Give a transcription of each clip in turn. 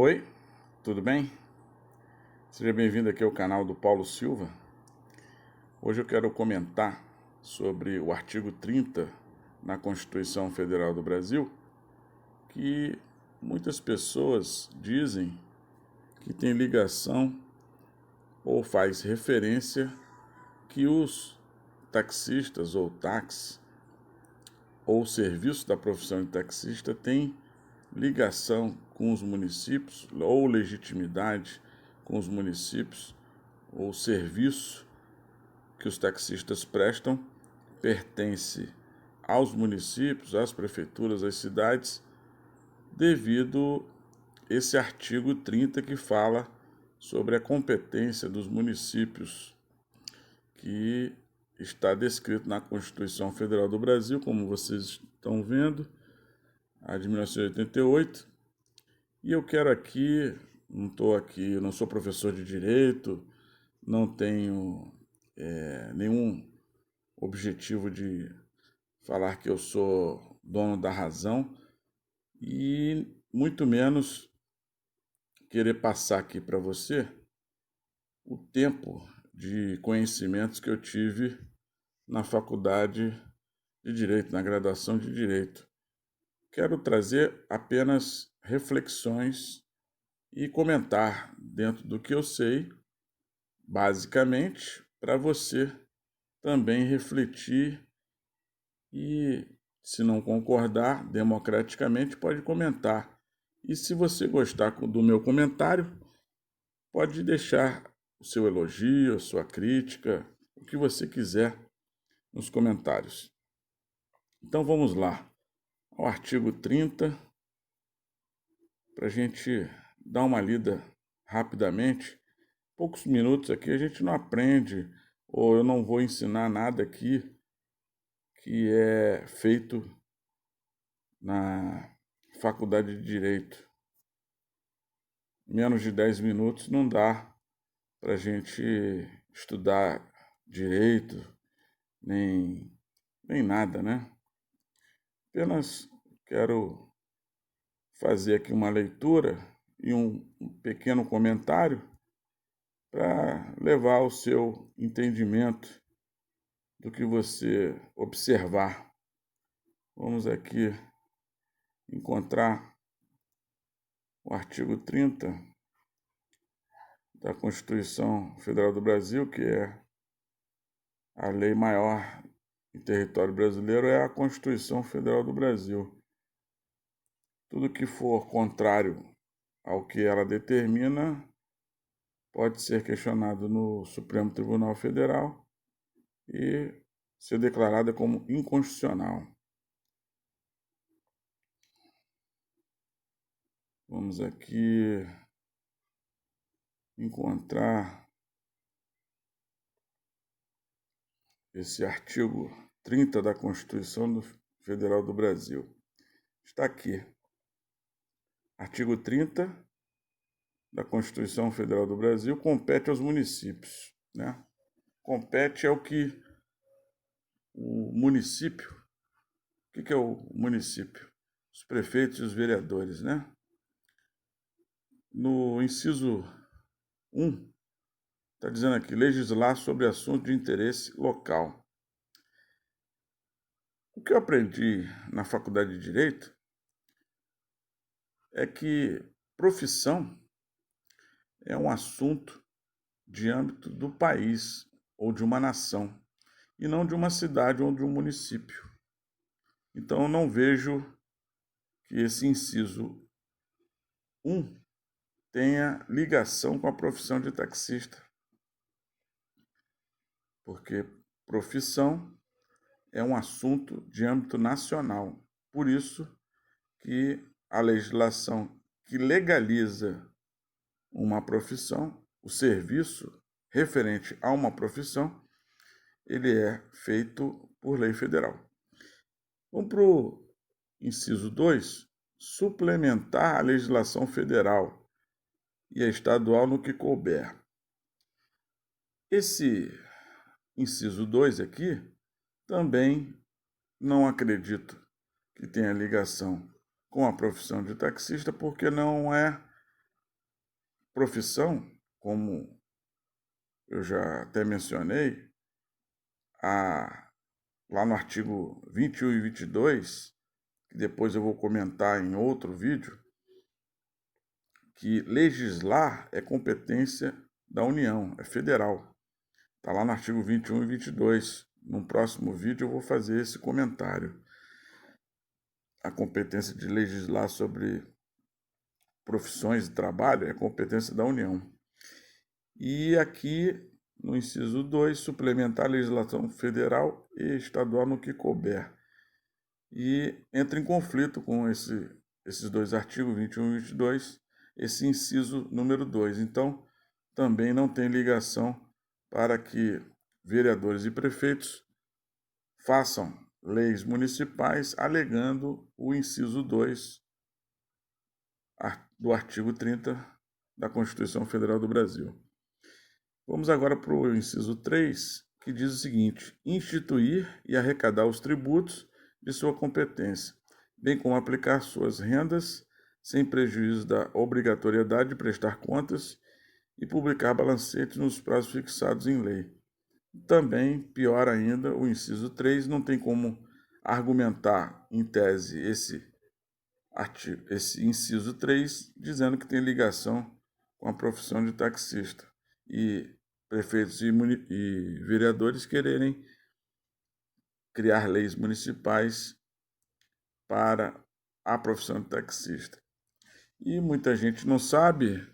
Oi, tudo bem? Seja bem-vindo aqui ao canal do Paulo Silva. Hoje eu quero comentar sobre o artigo 30 na Constituição Federal do Brasil, que muitas pessoas dizem que tem ligação ou faz referência que os taxistas ou táxi ou serviço da profissão de taxista tem ligação com os municípios ou legitimidade com os municípios ou serviço que os taxistas prestam pertence aos municípios, às prefeituras, às cidades, devido esse artigo 30 que fala sobre a competência dos municípios, que está descrito na Constituição Federal do Brasil, como vocês estão vendo, a de 1988. E eu quero aqui, não sou professor de direito, não tenho nenhum objetivo de falar que eu sou dono da razão e muito menos querer passar aqui para você o tempo de conhecimentos que eu tive na faculdade de Direito, na graduação de Direito. Quero trazer apenas reflexões e comentar dentro do que eu sei, basicamente, para você também refletir e, se não concordar, democraticamente pode comentar. E se você gostar do meu comentário, pode deixar o seu elogio, a sua crítica, o que você quiser nos comentários. Então vamos lá, ao artigo 30, para a gente dar uma lida rapidamente. Poucos minutos aqui, a gente não aprende, ou eu não vou ensinar nada aqui que é feito na faculdade de Direito. Menos de 10 minutos não dá para a gente estudar direito, nem nada, né? Apenas quero fazer aqui uma leitura e um pequeno comentário para levar o seu entendimento do que você observar. Vamos aqui encontrar o artigo 30 da Constituição Federal do Brasil, que é a lei maior em território brasileiro, é a Constituição Federal do Brasil. Tudo que for contrário ao que ela determina pode ser questionado no Supremo Tribunal Federal e ser declarada como inconstitucional. Vamos aqui encontrar esse artigo 30 da Constituição Federal do Brasil. Está aqui. Artigo 30 da Constituição Federal do Brasil compete aos municípios, né? Compete é o que o município. O que é o município? Os prefeitos e os vereadores, né? No inciso 1, está dizendo aqui, legislar sobre assuntos de interesse local. O que eu aprendi na faculdade de Direito é que profissão é um assunto de âmbito do país ou de uma nação, e não de uma cidade ou de um município. Então, eu não vejo que esse inciso 1 tenha ligação com a profissão de taxista, porque profissão é um assunto de âmbito nacional. Por isso que a legislação que legaliza uma profissão, o serviço referente a uma profissão, ele é feito por lei federal. Vamos para o inciso 2, suplementar a legislação federal e a estadual no que couber. Esse inciso 2 aqui, também não acredito que tenha ligação com a profissão de taxista, porque não é profissão, como eu já até mencionei, lá no artigo 21 e 22, que depois eu vou comentar em outro vídeo, que legislar é competência da União, é federal. Está lá no artigo 21 e 22. No próximo vídeo eu vou fazer esse comentário. A competência de legislar sobre profissões de trabalho é competência da União. E aqui, no inciso 2, suplementar a legislação federal e estadual no que couber. E entra em conflito com esses dois artigos, 21 e 22, esse inciso número 2. Então, também não tem ligação para que vereadores e prefeitos façam leis municipais alegando o inciso 2 do artigo 30 da Constituição Federal do Brasil. Vamos agora para o inciso 3, que diz o seguinte: instituir e arrecadar os tributos de sua competência, bem como aplicar suas rendas sem prejuízo da obrigatoriedade de prestar contas e publicar balancetes nos prazos fixados em lei. Também, pior ainda, o inciso 3 não tem como argumentar, em tese, esse inciso 3, dizendo que tem ligação com a profissão de taxista. E prefeitos e vereadores quererem criar leis municipais para a profissão de taxista. E muita gente não sabe,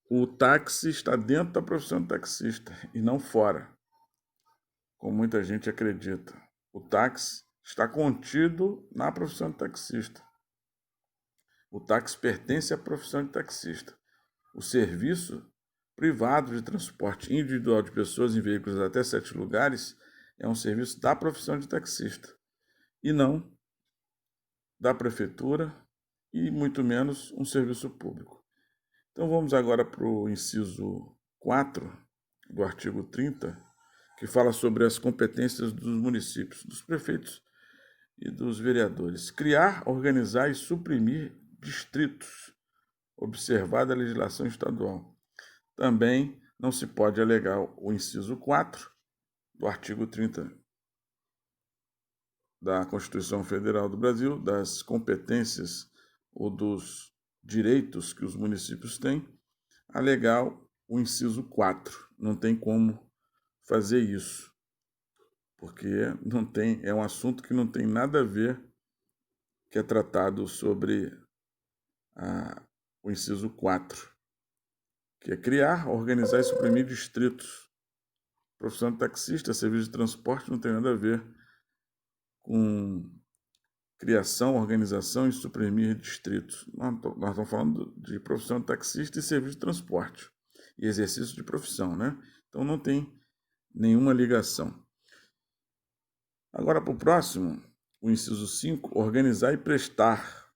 o táxi está dentro da profissão de taxista e não fora, como muita gente acredita. O táxi está contido na profissão de taxista. O táxi pertence à profissão de taxista. O serviço privado de transporte individual de pessoas em veículos até 7 lugares é um serviço da profissão de taxista e não da prefeitura e muito menos um serviço público. Então vamos agora para o inciso 4 do artigo 30, que fala sobre as competências dos municípios, dos prefeitos e dos vereadores. Criar, organizar e suprimir distritos, observada a legislação estadual. Também não se pode alegar o inciso 4 do artigo 30 da Constituição Federal do Brasil, das competências ou dos direitos que os municípios têm, alegar o inciso 4. Não tem como fazer isso, porque é um assunto que não tem nada a ver, que é tratado sobre o inciso 4, que é criar, organizar e suprimir distritos. Profissão de taxista, serviço de transporte, não tem nada a ver com criação, organização e suprimir distritos. Nós estamos falando de profissão de taxista e serviço de transporte e exercício de profissão, né? Então não tem nenhuma ligação. Agora para o próximo, o inciso 5, organizar e prestar.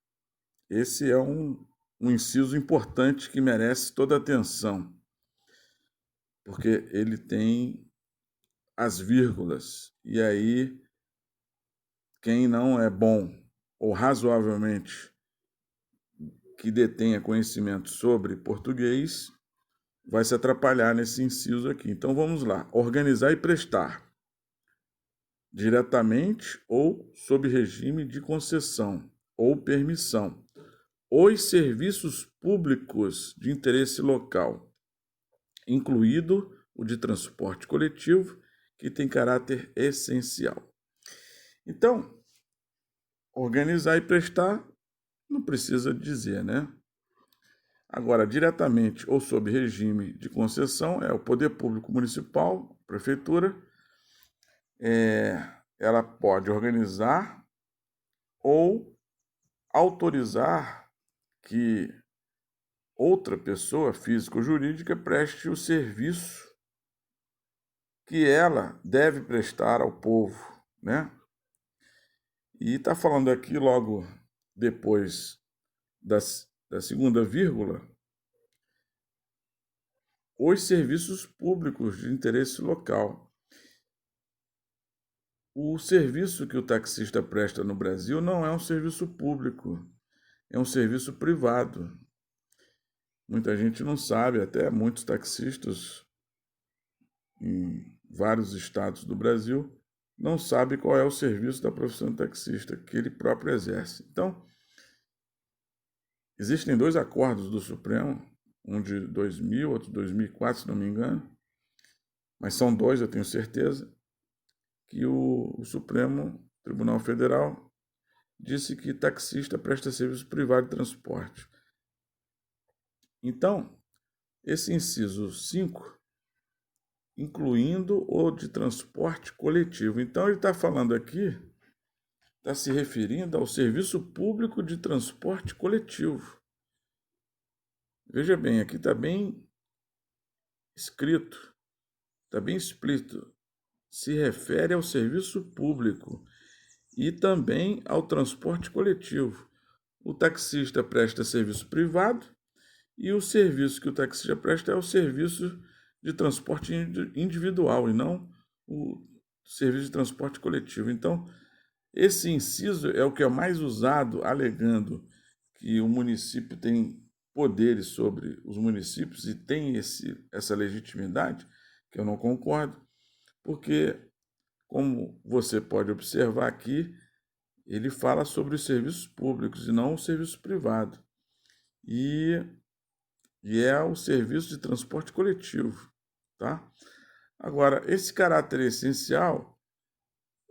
Esse é um inciso importante que merece toda a atenção, porque ele tem as vírgulas, e aí quem não é bom ou razoavelmente que detenha conhecimento sobre português vai se atrapalhar nesse inciso aqui. Então vamos lá. Organizar e prestar, diretamente ou sob regime de concessão ou permissão, os serviços públicos de interesse local, incluído o de transporte coletivo, que tem caráter essencial. Então, organizar e prestar não precisa dizer, né? Agora, diretamente ou sob regime de concessão, é o poder público municipal, prefeitura, ela pode organizar ou autorizar que outra pessoa, física ou jurídica, preste o serviço que ela deve prestar ao povo, né? E está falando aqui logo depois da segunda vírgula, os serviços públicos de interesse local. O serviço que o taxista presta no Brasil não é um serviço público, é um serviço privado. Muita gente não sabe, até muitos taxistas em vários estados do Brasil não sabem qual é o serviço da profissão de taxista que ele próprio exerce. Então, existem 2 acordos do Supremo, um de 2000, outro de 2004, se não me engano, mas são 2, eu tenho certeza, que o Supremo Tribunal Federal disse que taxista presta serviço privado de transporte. Então, esse inciso 5, incluindo o de transporte coletivo. Então, ele está falando aqui, está se referindo ao serviço público de transporte coletivo. Veja bem, aqui está bem escrito, está bem explícito. Se refere ao serviço público e também ao transporte coletivo. O taxista presta serviço privado e o serviço que o taxista presta é o serviço de transporte individual e não o serviço de transporte coletivo. Então, esse inciso é o que é mais usado, alegando que o município tem poderes sobre os municípios e tem essa legitimidade, que eu não concordo, porque, como você pode observar aqui, ele fala sobre os serviços públicos e não o serviço privado. E é o serviço de transporte coletivo, tá? Agora, esse caráter essencial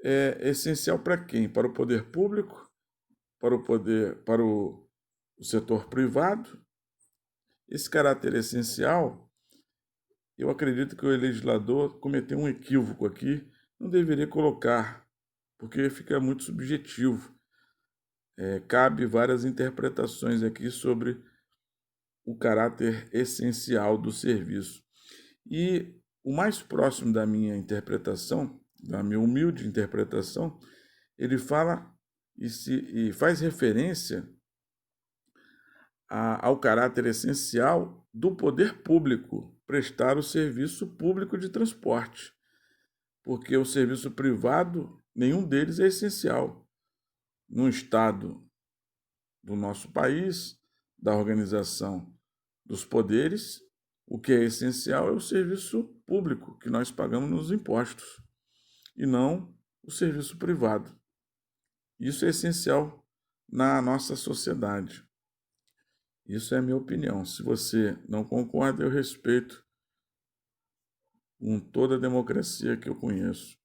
é essencial para quem? Para o poder público, para o setor privado. Esse caráter essencial, eu acredito que o legislador cometeu um equívoco aqui, não deveria colocar, porque fica muito subjetivo. Cabe várias interpretações aqui sobre o caráter essencial do serviço. E o mais próximo da minha interpretação, da minha humilde interpretação, ele fala e faz referência ao caráter essencial do poder público prestar o serviço público de transporte, porque o serviço privado, nenhum deles é essencial. No estado do nosso país, da organização dos poderes, o que é essencial é o serviço público que nós pagamos nos impostos e não o serviço privado. Isso é essencial na nossa sociedade. Isso é a minha opinião. Se você não concorda, eu respeito com toda a democracia que eu conheço.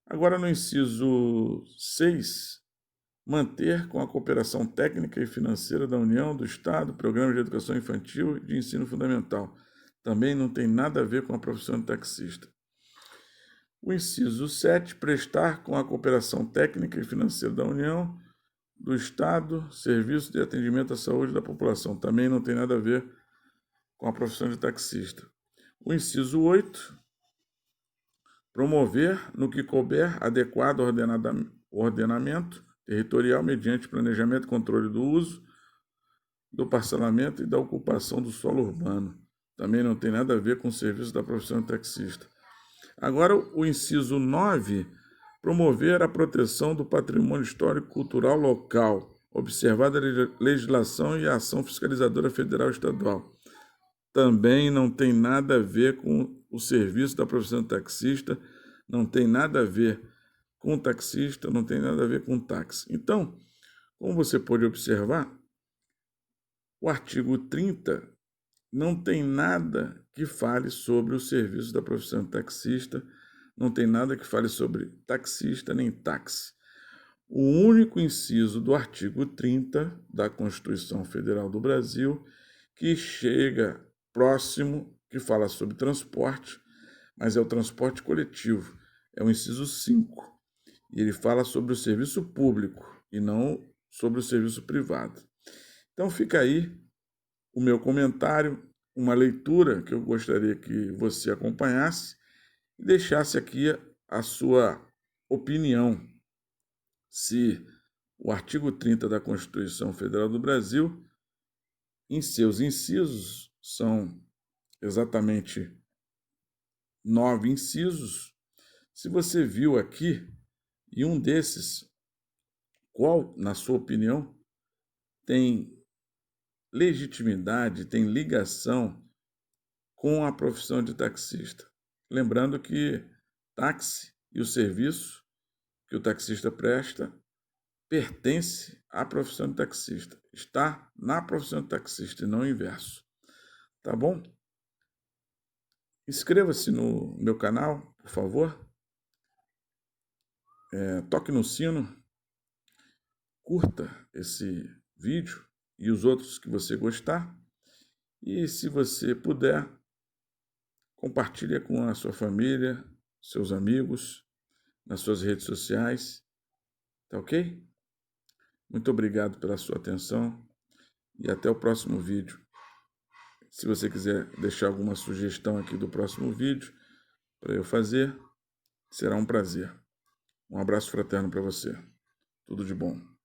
Agora, no inciso 6, manter com a cooperação técnica e financeira da União, do Estado, programas de educação infantil e de ensino fundamental. Também não tem nada a ver com a profissão de taxista. O inciso 7, prestar com a cooperação técnica e financeira da União, do Estado, serviço de atendimento à saúde da população. Também não tem nada a ver com a profissão de taxista. O inciso 8, promover, no que couber, adequado ordenamento territorial mediante planejamento e controle do uso, do parcelamento e da ocupação do solo urbano. Também não tem nada a ver com o serviço da profissão de taxista. Agora, o inciso 9, promover a proteção do patrimônio histórico e cultural local, observada a legislação e a ação fiscalizadora federal e estadual. Também não tem nada a ver com o serviço da profissão de taxista, não tem nada a ver com o taxista, não tem nada a ver com o táxi. Então, como você pode observar, o artigo 30 não tem nada que fale sobre o serviço da profissão de taxista, não tem nada que fale sobre taxista nem táxi. O único inciso do artigo 30 da Constituição Federal do Brasil que chega próximo, que fala sobre transporte, mas é o transporte coletivo, é o inciso 5. E ele fala sobre o serviço público e não sobre o serviço privado. Então fica aí o meu comentário, uma leitura que eu gostaria que você acompanhasse e deixasse aqui a sua opinião, se o artigo 30 da Constituição Federal do Brasil, em seus incisos, são exatamente 9 incisos, se você viu aqui, e um desses, qual, na sua opinião, tem legitimidade, tem ligação com a profissão de taxista. Lembrando que táxi e o serviço que o taxista presta pertence à profissão de taxista. Está na profissão de taxista e não o inverso. Tá bom? Inscreva-se no meu canal, por favor. Toque no sino. Curta esse vídeo e os outros que você gostar. E se você puder, compartilhe com a sua família, seus amigos, nas suas redes sociais. Tá ok? Muito obrigado pela sua atenção e até o próximo vídeo. Se você quiser deixar alguma sugestão aqui do próximo vídeo para eu fazer, será um prazer. Um abraço fraterno para você. Tudo de bom.